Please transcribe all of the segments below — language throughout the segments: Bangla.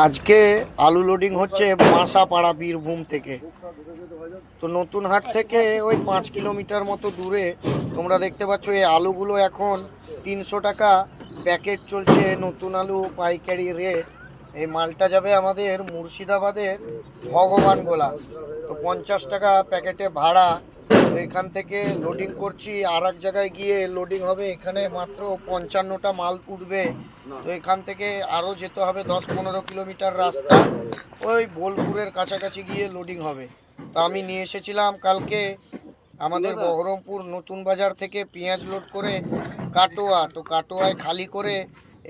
আজকে আলু লোডিং হচ্ছে মাসাপাড়া বীরভূম থেকে। তো নতুন হাট থেকে ওই 5 কিলোমিটার মতো দূরে তোমরা দেখতে পাচ্ছ এই আলুগুলো এখন 300 টাকা প্যাকেট চলছে, নতুন আলু পাইকারি রেট। এই মালটা যাবে আমাদের মুর্শিদাবাদের ভগবান গোলা। তো 50 টাকা প্যাকেটে ভাড়া। তো এখান থেকে লোডিং করছি, আর এক জায়গায় গিয়ে লোডিং হবে। এখানে মাত্র 55টা মাল উঠবে। তো এখান থেকে আরও যেতে হবে 10-15 কিলোমিটার রাস্তা, ওই বোলপুরের কাছাকাছি গিয়ে লোডিং হবে। তো আমি নিয়ে এসেছিলাম কালকে আমাদের বহরমপুর নতুন বাজার থেকে পেঁয়াজ লোড করে কাটোয়া। তো কাটোয়ায় খালি করে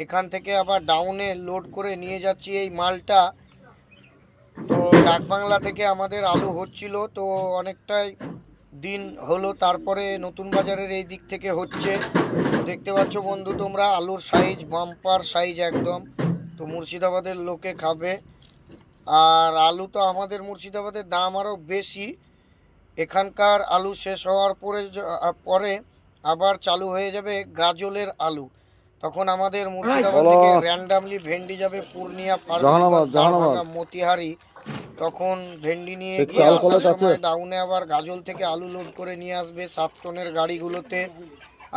এখান থেকে আবার ডাউনে লোড করে নিয়ে যাচ্ছি এই মালটা। তো ডাকবাংলা থেকে আমাদের আলু হচ্ছিল, তো অনেকটাই দিন হলো, তারপরে নতুন বাজারের এই দিক থেকে হচ্ছে। দেখতে পাচ্ছ বন্ধু তোমরা আলুর সাইজ বাম্পার সাইজ একদম। তো মুর্শিদাবাদের লোকে খাবে। আর আলু তো আমাদের মুর্শিদাবাদের দাম আরও বেশি। এখানকার আলু শেষ হওয়ার পরে আবার চালু হয়ে যাবে গাজলের আলু। তখন আমাদের মুর্শিদাবাদ থেকে র্যান্ডামলি ভেন্ডি যাবে পূর্ণিয়া, মতিহারি। তখন ভেন্ডি নিয়ে গিয়ে আসার সময় ডাউনে আবার গাজল থেকে আলু লোড করে নিয়ে আসবে 7 টনের গাড়িগুলোতে।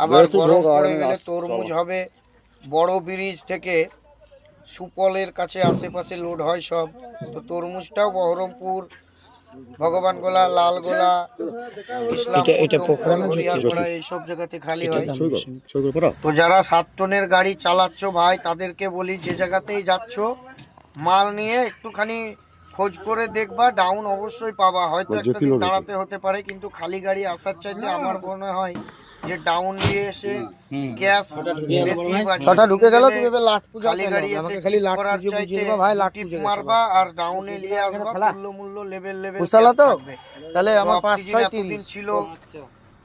আবার গরম পড়ে গেলে তরমুজ হবে বড় ব্রিজ থেকে সুপলের কাছে আশেপাশে লোড হয় সব। তো তরমুজটাও বহরমপুর, ভগবান গোলা, লালগোলা, ইসলামপুর, এইসব জায়গাতে খালি হয়। তো যারা 7 টনের গাড়ি চালাচ্ছ ভাই, তাদেরকে বলি যে জায়গাতেই যাচ্ছ মাল নিয়ে একটুখানি খোঁজ করে দেখবা, ডাউন অবশ্যই পাবা। হয়তো একটা দিন দাঁড়াতে হতে পারে, কিন্তু খালি গাড়ি আসার চাইতে আমার মনে হয় যে ডাউন দিয়ে এসে গ্যাস বেশি ঢুকে গেল, তুমি খালি গাড়ি এসে করার চাইতে টিপ মারবা আর ডাউনে নিয়ে আসবা, মূল্য লেভেল থাকবে। তাহলে আমার 5-6 দিন ছিল,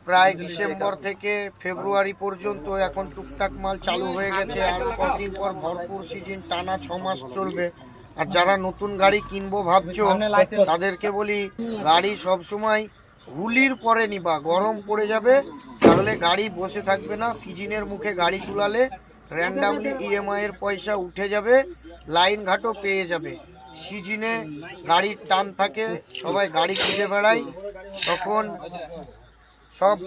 প্রায় ডিসেম্বর থেকে ফেব্রুয়ারি পর্যন্ত। এখন টুকটাক মাল চালু হয়ে গেছে, আর কদিন পর ভরপুর সিজন টানা 6 মাস চলবে। আর যারা নতুন গাড়ি কিনবো ভাবছো তাদেরকে বলি গাড়ি সব সময় হুলির পরে নিবা, গরম পড়ে যাবে, তাহলে গাড়ি বসে থাকবে না। সিজনের মুখে গাড়ি তুলালে র্যান্ডামলি ইএমআই এর পয়সা উঠে যাবে, লাইন ঘাটও পেয়ে যাবে। সিজনে গাড়ির টান থাকে, সবাই গাড়ি খুঁজে বেড়ায়, তখন সব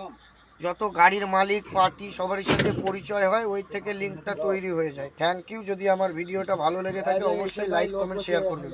যত গাড়ির মালিক পার্টি সবারই সাথে পরিচয় হয়, ওই থেকে লিঙ্কটা তৈরি হয়ে যায়। Thank you. যদি আমার ভিডিওটা ভালো লেগে থাকে অবশ্যই লাইক কমেন্ট শেয়ার করবেন।